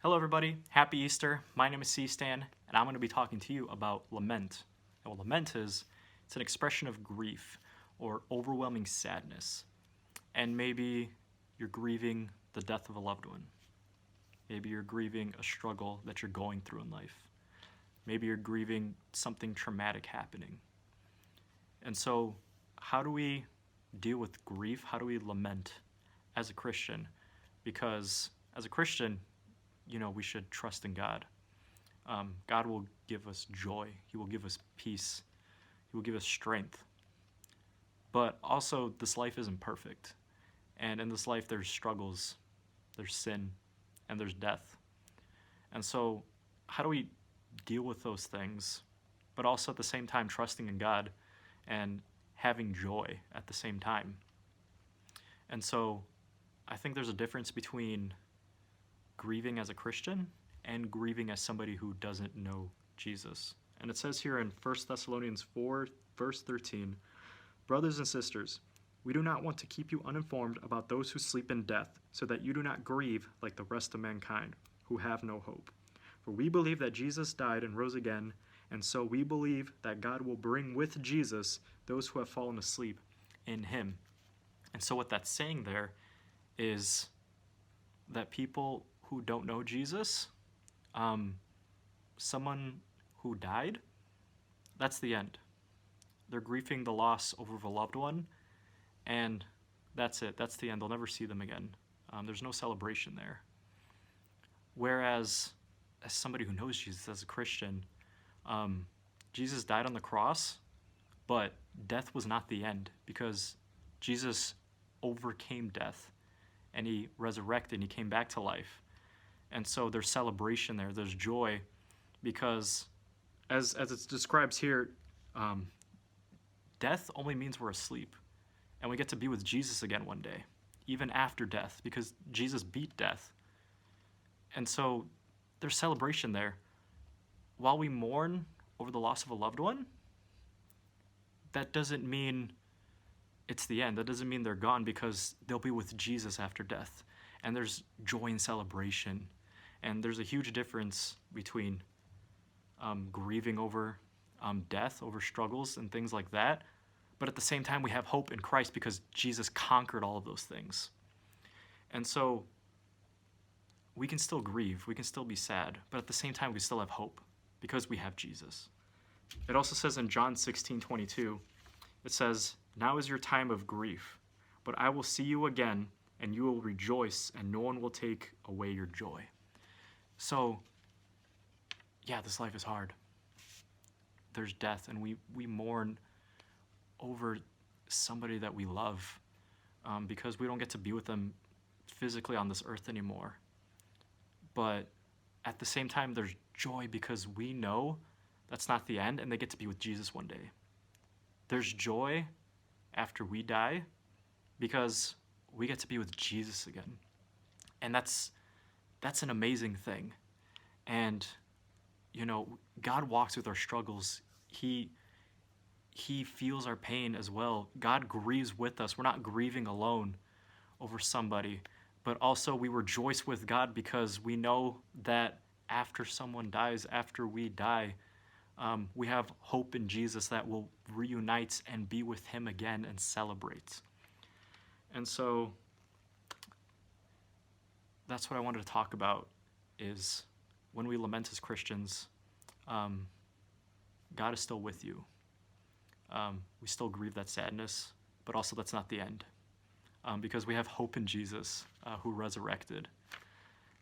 Hello everybody, happy Easter. My name is C-Stan, and I'm going to be talking to you about lament. And what lament is, it's an expression of grief or overwhelming sadness. And maybe you're grieving the death of a loved one. Maybe you're grieving a struggle that you're going through in life. Maybe you're grieving something traumatic happening. And so, how do we deal with grief? How do we lament as a Christian? Because as a Christian, we should trust in God. God will give us joy. He will give us peace. He will give us strength. But also, this life isn't perfect. And in this life, there's struggles, there's sin, and there's death. And so, how do we deal with those things, but also at the same time trusting in God and having joy at the same time? And so, I think there's a difference between grieving as a Christian and grieving as somebody who doesn't know Jesus. And it says here in 1 Thessalonians 4, verse 13, "Brothers and sisters, we do not want to keep you uninformed about those who sleep in death, so that you do not grieve like the rest of mankind, who have no hope. For we believe that Jesus died and rose again, and so we believe that God will bring with Jesus those who have fallen asleep in him." And so what that's saying there is that people who don't know Jesus, someone who died, that's the end. They're grieving the loss over of a loved one, and that's it. That's the end. They'll never see them again. There's no celebration there. Whereas, as somebody who knows Jesus, as a Christian, Jesus died on the cross, but death was not the end, because Jesus overcame death, and he resurrected, and he came back to life. And so there's celebration there, there's joy, because as it describes here, death only means we're asleep, and we get to be with Jesus again one day, even after death, because Jesus beat death. And so there's celebration there. While we mourn over the loss of a loved one, that doesn't mean it's the end. That doesn't mean they're gone, because they'll be with Jesus after death. And there's joy and celebration. And there's a huge difference between grieving over death, over struggles and things like that. But at the same time, we have hope in Christ, because Jesus conquered all of those things. And so we can still grieve, we can still be sad, but at the same time, we still have hope, because we have Jesus. It also says in John 16:22, it says, "Now is your time of grief, but I will see you again, and you will rejoice, and no one will take away your joy." So, yeah, this life is hard. There's death, and we mourn over somebody that we love, because we don't get to be with them physically on this earth anymore. But at the same time, there's joy, because we know that's not the end, and they get to be with Jesus one day. There's joy after we die, because we get to be with Jesus again. And that's an amazing thing. And, God walks with our struggles. He feels our pain as well. God grieves with us. We're not grieving alone over somebody, but also we rejoice with God, because we know that after someone dies, after we die, we have hope in Jesus that will reunite and be with him again and celebrate. And so that's what I wanted to talk about, is when we lament as Christians, God is still with you. We still grieve that sadness, but also that's not the end, because we have hope in Jesus, who resurrected.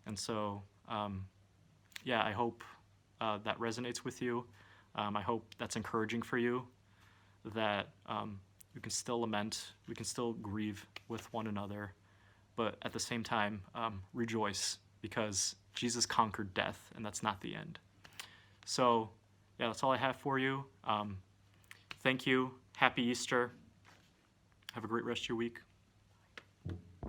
And so, I hope that resonates with you. I hope that's encouraging for you, that you can still lament, we can still grieve with one another, but at the same time, rejoice, because Jesus conquered death, and that's not the end. So, that's all I have for you. Thank you. Happy Easter. Have a great rest of your week.